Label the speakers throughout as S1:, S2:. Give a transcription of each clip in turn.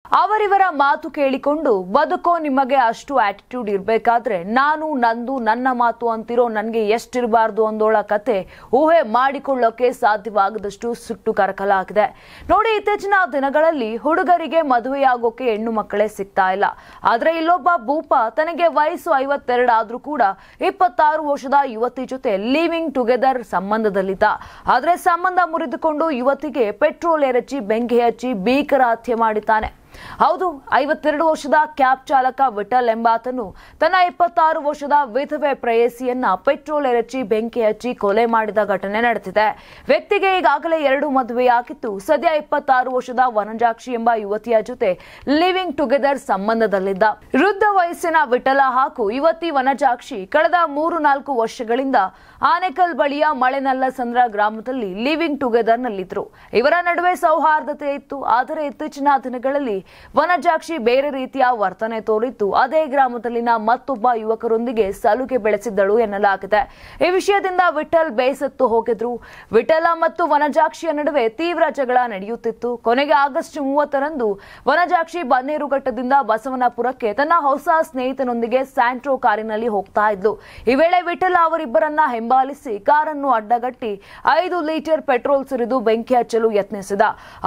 S1: ಅವರಿವರ ಮಾತು ಕೇಳಿಕೊಂಡು ಬದುಕೋ ನಿಮಗೆ ಅಷ್ಟು ಆಟಿಟ್ಯೂಡ್ ಇರಬೇಕಾದ್ರೆ ನಾನು ನಂದು ನನ್ನ ಮಾತು ಅಂತಿರೋ ನನಗೆ ಎಷ್ಟಿರಬಾರ್ದು ಅಂದೋಳ ಕತೆ ಊಹೆ ಮಾಡಿಕೊಳ್ಳೋಕೆ ಸಾಧ್ಯವಾಗದಷ್ಟು ಸುಟ್ಟು ಕರಕಲಾಗಿದೆ ನೋಡಿ. ಇತ್ತೀಚಿನ ದಿನಗಳಲ್ಲಿ ಹುಡುಗರಿಗೆ ಮದುವೆಯಾಗೋಕೆ ಹೆಣ್ಣು ಮಕ್ಕಳೇ ಸಿಗ್ತಾ ಇಲ್ಲ. ಆದ್ರೆ ಇಲ್ಲೊಬ್ಬ ಭೂಪ ತನಗೆ ವಯಸ್ಸು 52 ಆದ್ರೂ ಕೂಡ 26 ವರ್ಷದ ಯುವತಿ ಜೊತೆ ಲಿವಿಂಗ್ ಟುಗೆದರ್ ಸಂಬಂಧದಲ್ಲಿದ್ದ. ಆದ್ರೆ ಸಂಬಂಧ ಮುರಿದುಕೊಂಡು ಯುವತಿಗೆ ಪೆಟ್ರೋಲ್ ಎರಚಿ ಬೆಂಕಿ ಹಚ್ಚಿ ಭೀಕರ ಹತ್ಯೆ ಮಾಡಿದ್ದಾನೆ. ಹೌದು, 52 ವರ್ಷದ ಕ್ಯಾಬ್ ಚಾಲಕ ವಿಠಲ್ ಎಂಬಾತನು ತನ್ನ 26 ವರ್ಷದ ವಿಧವೆ ಪ್ರೇಯಸಿಯನ್ನ ಪೆಟ್ರೋಲ್ ಎರಚಿ ಬೆಂಕಿ ಹಚ್ಚಿ ಕೊಲೆ ಮಾಡಿದ ಘಟನೆ ನಡೆದಿದೆ. ವ್ಯಕ್ತಿಗೆ ಈಗಾಗಲೇ 2 ಮದುವೆಯಾಗಿದ್ದು ಸದ್ಯ 26 ವರ್ಷದ ವನಜಾಕ್ಷಿ ಎಂಬ ಯುವತಿಯ ಜೊತೆ ಲಿವಿಂಗ್ ಟುಗೆದರ್ ಸಂಬಂಧದಲ್ಲಿದ್ದ. ವೃದ್ಧ ವಯಸ್ಸಿನ ವಿಠಲ ಹಾಗೂ ಯುವತಿ ವನಜಾಕ್ಷಿ ಕಳೆದ 3-4 ವರ್ಷಗಳಿಂದ ಆನೇಕಲ್ ಬಳಿಯ ಮಳೆನಲ್ಲಸಂದ್ರ ಗ್ರಾಮದಲ್ಲಿ ಲಿವಿಂಗ್ ಟುಗೆದರ್ ನಲ್ಲಿದ್ರು. ಇವರ ನಡುವೆ ಸೌಹಾರ್ದತೆ ಇತ್ತು. ಆದರೆ ಇತ್ತೀಚಿನ ದಿನಗಳಲ್ಲಿ ವನಜಾಕ್ಷಿ ಬೇರೆ ರೀತಿಯ ವರ್ತನೆ ತೋರಿದ್ದು ಅದೇ ಗ್ರಾಮದಲ್ಲಿನ ಮತ್ತೊಬ್ಬ ಯುವಕರೊಂದಿಗೆ ಸಲುಗೆ ಬೆಳೆಸಿದ್ದಳು ಎನ್ನಲಾಗಿದೆ. ಈ ವಿಷಯದಿಂದ ವಿಠಲ್ ಬೇಸತ್ತು ಹೋಗಿದ್ರು. ವಿಠಲ ಮತ್ತು ವನಜಾಕ್ಷಿಯ ನಡುವೆ ತೀವ್ರ ಜಗಳ ನಡೆಯುತ್ತಿತ್ತು. ಕೊನೆಗೆ ಆಗಸ್ಟ್ 30ರಂದು ವನಜಾಕ್ಷಿ ಬನ್ನೇರುಘಟ್ಟದಿಂದ ಬಸವನಪುರಕ್ಕೆ ತನ್ನ ಹೊಸ ಸ್ನೇಹಿತನೊಂದಿಗೆ ಸ್ಯಾಂಟ್ರೋ ಕಾರಿನಲ್ಲಿ ಹೋಗ್ತಾ ಇದ್ಲು. ಈ ವೇಳೆ ವಿಠಲ ಅವರಿಬ್ಬರನ್ನ ಹಿಂಬಾಲಿಸಿ ಕಾರನ್ನು ಅಡ್ಡಗಟ್ಟಿ 5 ಲೀಟರ್ ಪೆಟ್ರೋಲ್ ಸುರಿದು ಬೆಂಕಿ ಹಚ್ಚಲು ಯತ್ನಿಸಿದ.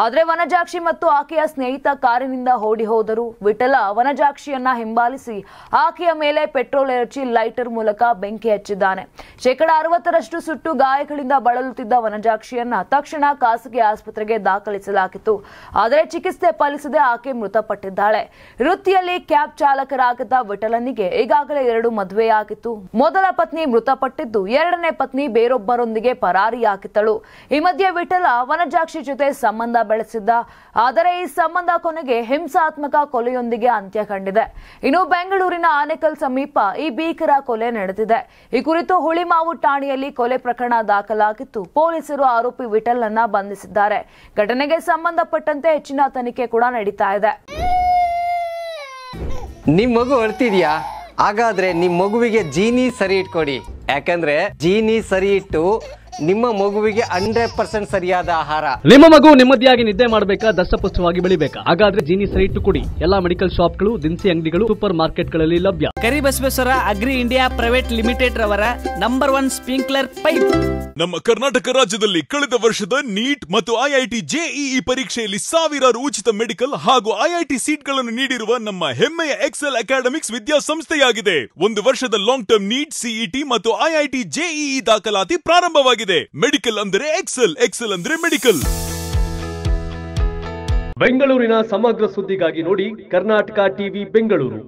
S1: ಆದರೆ ವನಜಾಕ್ಷಿ ಮತ್ತು ಆಕೆಯ ಸ್ನೇಹಿತ ಕಾರಿನಿಂದ ಓಡಿ ಹೋದರು. ವಿಠಲ ವನಜಾಕ್ಷಿಯನ್ನ ಹಿಂಬಾಲಿಸಿ ಆಕೆಯ ಮೇಲೆ ಪೆಟ್ರೋಲ್ ಎರಚಿ ಲೈಟರ್ ಮೂಲಕ ಬೆಂಕಿ ಹಚ್ಚಿದ್ದಾನೆ. 60% ಸುಟ್ಟು ಗಾಯಗಳಿಂದ ಬಳಲುತ್ತಿದ್ದ ವನಜಾಕ್ಷಿಯನ್ನ ತಕ್ಷಣ ಖಾಸಗಿ ಆಸ್ಪತ್ರೆಗೆ ದಾಖಲಿಸಲಾಗಿತ್ತು. ಆದರೆ ಚಿಕಿತ್ಸೆ ಫಲಿಸದೆ ಆಕೆ ಮೃತಪಟ್ಟಿದ್ದಾಳೆ. ವೃತ್ತಿಯಲ್ಲಿ ಕ್ಯಾಬ್ ಚಾಲಕರಾಗಿದ್ದ ವಿಠಲನಿಗೆ ಈಗಾಗಲೇ 2 ಮದುವೆಯಾಗಿತ್ತು. ಮೊದಲ ಪತ್ನಿ ಮೃತಪಟ್ಟಿದ್ದು, 2ನೇ ಪತ್ನಿ ಬೇರೊಬ್ಬರೊಂದಿಗೆ ಪರಾರಿಯಾಗಿದ್ದಳು. ಈ ಮಧ್ಯೆ ವಿಠಲ ವನಜಾಕ್ಷಿ ಜೊತೆ ಸಂಬಂಧ ಬೆಳೆಸಿದ್ದ. ಆದರೆ ಈ ಸಂಬಂಧ ಕೊನೆಗೆ ಹಿಂಸಾತ್ಮಕ ಕೊಲೆಯೊಂದಿಗೆ ಅಂತ್ಯ ಕಂಡಿದೆ. ಇನ್ನು ಬೆಂಗಳೂರಿನ ಆನೇಕಲ್ ಸಮೀಪ ಈ ಭೀಕರ ಕೊಲೆ ನಡೆದಿದೆ. ಈ ಕುರಿತು ಹುಳಿಮಾವು ಠಾಣೆಯಲ್ಲಿ ಕೊಲೆ ಪ್ರಕರಣ ದಾಖಲಾಗಿತ್ತು. ಪೊಲೀಸರು ಆರೋಪಿ ವಿಠಲ್ ಅನ್ನ ಬಂಧಿಸಿದ್ದಾರೆ. ಘಟನೆಗೆ ಸಂಬಂಧಪಟ್ಟಂತೆ ಹೆಚ್ಚಿನ ತನಿಖೆ ಕೂಡ ನಡೀತಾ ಇದೆ.
S2: ನಿಮ್ ಮಗು ಅಳ್ತಿದ್ಯಾ? ಹಾಗಾದ್ರೆ ನಿಮ್ ಮಗುವಿಗೆ ಜೀನಿ ಸರಿ ಇಟ್ಕೊಡಿ. ಯಾಕಂದ್ರೆ ಜೀನಿ ಸರಿ ಇಟ್ಟು ನಿಮ್ಮ ಮಗುವಿಗೆ 100% ಸರಿಯಾದ ಆಹಾರ.
S3: ನಿಮ್ಮ ಮಗು ನೆಮ್ಮದಿಯಾಗಿ ನಿದ್ದೆ ಮಾಡಬೇಕಾ, ದಷ್ಟಪುಷ್ಟವಾಗಿ ಬೆಳಿಬೇಕಾ? ಹಾಗಾದ್ರೆ ಜೀನಿ ಸರಿ ಇಟ್ಟು ಕೊಡಿ. ಎಲ್ಲಾ ಮೆಡಿಕಲ್ ಶಾಪ್ಗಳು, ದಿನಸಿ ಅಂಗಡಿಗಳು, ಸೂಪರ್ ಮಾರ್ಕೆಟ್ಗಳಲ್ಲಿ ಲಭ್ಯ.
S4: Karibasaveshwara agri India private limited ರವರ ನಂಬರ್ 1 ಸ್ಪ್ರಿಂಕ್ಲರ್ ಪೈಪ್.
S5: ನಮ್ಮ ಕರ್ನಾಟಕ ರಾಜ್ಯದಲ್ಲಿ ಕಳೆದ ವರ್ಷದ ನೀಟ್ ಮತ್ತು ಐಐಟಿ ಜೆಇಇ ಪರೀಕ್ಷೆಯಲ್ಲಿ ಸಾವಿರಾರು ಉಚಿತ ಮೆಡಿಕಲ್ ಹಾಗೂ ಐಐಟಿ ಸೀಟ್ಗಳನ್ನು ನೀಡಿರುವ ನಮ್ಮ ಹೆಮ್ಮೆಯ ಎಕ್ಸೆಲ್ ಅಕಾಡೆಮಿಕ್ಸ್ ವಿದ್ಯಾಸಂಸ್ಥೆಯಾಗಿದೆ. 1 ವರ್ಷದ ಲಾಂಗ್ ಟರ್ಮ್ ನೀಟ್, ಸಿಇಟಿ ಮತ್ತು ಐಐಟಿ ಜೆಇಇ ದಾಖಲಾತಿ ಪ್ರಾರಂಭವಾಗಿದೆ. ಮೆಡಿಕಲ್ ಅಂದರೆ ಎಕ್ಸೆಲ್, ಎಕ್ಸೆಲ್ ಅಂದ್ರೆ ಮೆಡಿಕಲ್.
S3: ಬೆಂಗಳೂರಿನ ಸಮಗ್ರ ಸುದ್ದಿಗಾಗಿ ನೋಡಿ ಕರ್ನಾಟಕ ಟಿವಿ ಬೆಂಗಳೂರು.